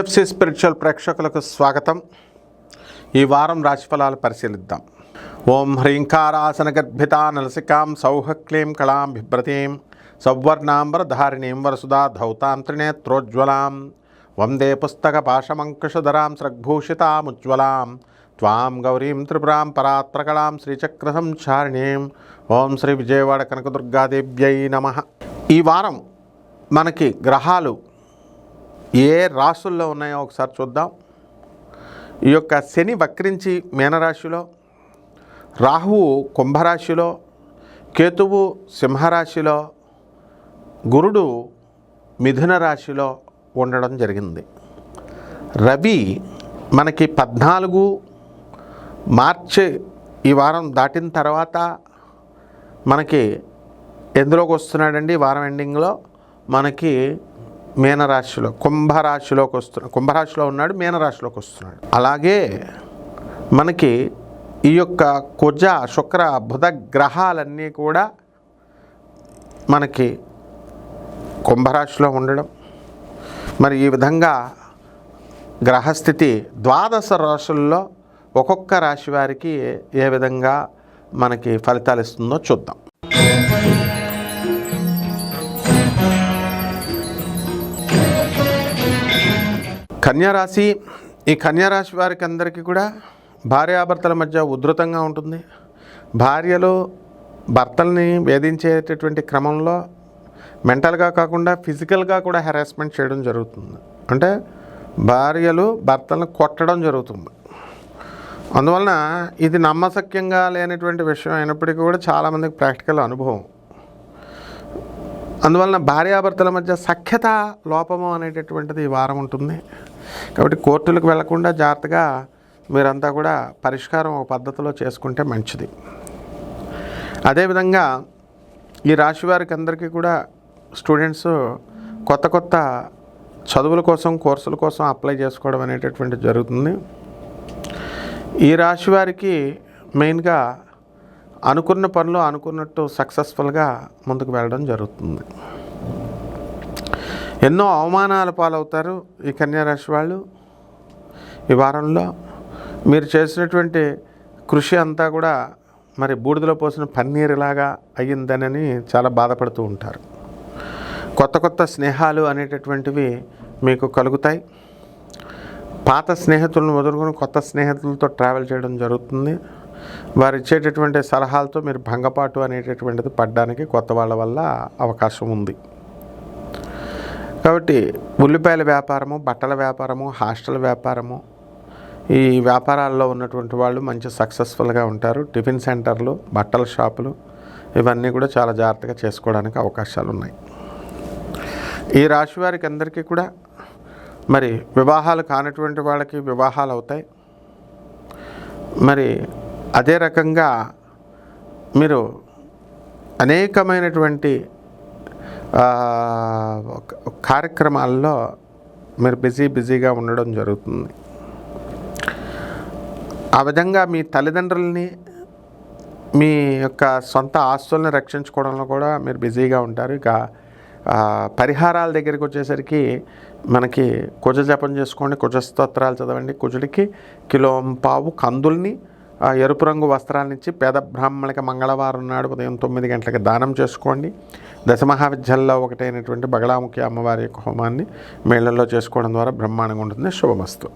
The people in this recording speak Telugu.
పిఎఫ్సి స్పిరిచువల్ ప్రేక్షకులకు స్వాగతం. ఈ వారం రాశిఫలాలు పరిశీలిద్దాం. ఓం హ్రీంకారాసన గర్భితా నలసికాం సౌహక్లీం కళాం బిభ్రతీం సౌవర్ణాంబరధారిణీం వరసుదా ధౌతాంత్రినేత్రోజ్వలాం వందే పుస్తక పాశమంకుశధరాం స్రగ్భూషితాముజ్వలాం త్వాం గౌరీం త్రిపురాం పరాత్రకళాం శ్రీచక్ర సంచారిణీం. ఓం శ్రీ విజయవాడ కనకదుర్గాదేవ్యై నమః. ఈ వారం మనకి గ్రహాలు ఏ రాశుల్లో ఉన్నాయో ఒకసారి చూద్దాం. ఈ యొక్క శని వక్రించి మీనరాశిలో, రాహువు కుంభరాశిలో, కేతువు సింహరాశిలో, గురుడు మిథున రాశిలో ఉండడం జరిగింది. రవి మనకి 14 మార్చి ఈ వారం దాటిన తర్వాత మనకి ఎందులోకి వస్తున్నాడండి? వారం ఎండింగ్లో మనకి మీనరాశిలో కుంభరాశిలోకి వస్తున్నాడు. కుంభరాశిలో ఉన్నాడు, మీనరాశిలోకి వస్తున్నాడు. అలాగే మనకి ఈ యొక్క కుజ శుక్ర బుధ గ్రహాలన్నీ కూడా మనకి కుంభరాశిలో ఉండడం, మరి ఈ విధంగా గ్రహస్థితి 12 రాశుల్లో ఒక్కొక్క రాశి వారికి ఏ విధంగా మనకి ఫలితాలు ఇస్తుందో చూద్దాం. కన్యారాశి. ఈ కన్యారాశి వారికి అందరికీ కూడా భార్యాభర్తల మధ్య ఉధృతంగా ఉంటుంది. భార్యలు భర్తల్ని వేధించేటటువంటి క్రమంలో మెంటల్గా కాకుండా ఫిజికల్గా కూడా హెరాస్మెంట్ చేయడం జరుగుతుంది. అంటే భార్యలు భర్తలను కొట్టడం జరుగుతుంది. అందువలన ఇది నమ్మశక్యంగా లేనటువంటి విషయం అయినప్పటికీ కూడా చాలామందికి ప్రాక్టికల్ అనుభవం. అందువలన భార్యాభర్తల మధ్య సఖ్యత లోపము అనేటటువంటిది ఈ వారం ఉంటుంది. కాబట్టి కోర్టులకు వెళ్లకుండా జాగ్రత్తగా మీరంతా కూడా పరిష్కారం ఒక పద్ధతిలో చేసుకుంటే మంచిది. అదేవిధంగా ఈ రాశి వారికి అందరికీ కూడా స్టూడెంట్స్ కొత్త కొత్త చదువుల కోసం, కోర్సుల కోసం అప్లై చేసుకోవడం అనేటటువంటి జరుగుతుంది. ఈ రాశి వారికి మెయిన్గా అనుకున్న పనులు అనుకున్నట్టు సక్సెస్ఫుల్గా ముందుకు వెళ్ళడం జరుగుతుంది. ఎన్నో అవమానాల పాలవుతారు ఈ కన్యారాశి వాళ్ళు. ఈ వారంలో మీరు చేసినటువంటి కృషి అంతా కూడా మరి బూడిదలో పోసిన పన్నీరులాగా అయ్యిందనని చాలా బాధపడుతూ ఉంటారు. కొత్త కొత్త స్నేహాలు అనేటటువంటివి మీకు కలుగుతాయి. పాత స్నేహితులను వదులుకొని కొత్త స్నేహితులతో ట్రావెల్ చేయడం జరుగుతుంది. వారు ఇచ్చేటటువంటి సలహాలతో మీరు భంగపాటు అనేటటువంటిది పడడానికి కొత్త వాళ్ళ వల్ల అవకాశం ఉంది. కాబట్టి ఉల్లిపాయల వ్యాపారము, బట్టల వ్యాపారము, హాస్టల్ వ్యాపారము, ఈ వ్యాపారాల్లో ఉన్నటువంటి వాళ్ళు మంచి సక్సెస్ఫుల్గా ఉంటారు. టిఫిన్ సెంటర్లు, బట్టల షాపులు ఇవన్నీ కూడా చాలా జాగ్రత్తగా చేసుకోవడానికి అవకాశాలు ఉన్నాయి. ఈ రాశి వారికి అందరికీ కూడా మరి వివాహాలు కానటువంటి వాళ్ళకి వివాహాలు అవుతాయి. మరి అదే రకంగా మీరు అనేకమైనటువంటి కార్యక్రమాల్లో మీరు బిజీగా ఉండడం జరుగుతుంది. ఆ విధంగా మీ తల్లిదండ్రులని, మీ యొక్క సొంత ఆస్తుల్ని రక్షించుకోవడంలో కూడా మీరు బిజీగా ఉంటారు. ఇక పరిహారాల దగ్గరికి వచ్చేసరికి మనకి కుజ జపం చేసుకోండి, కుజ స్తోత్రాలు చదవండి. కుజుడికి 1.5 కిలో కందుల్ని ఎరుపు రంగు వస్త్రాలనిచ్చి పేద బ్రాహ్మణులకి మంగళవారం నాడు ఉదయం 9 గంటలకు దానం చేసుకోండి. దశమహావిద్యల్లో ఒకటైనటువంటి బగళాముఖి అమ్మవారి యొక్క హోమాన్ని మేళల్లో చేసుకోవడం ద్వారా బ్రహ్మాండంగా ఉంటుంది. శుభమస్తు.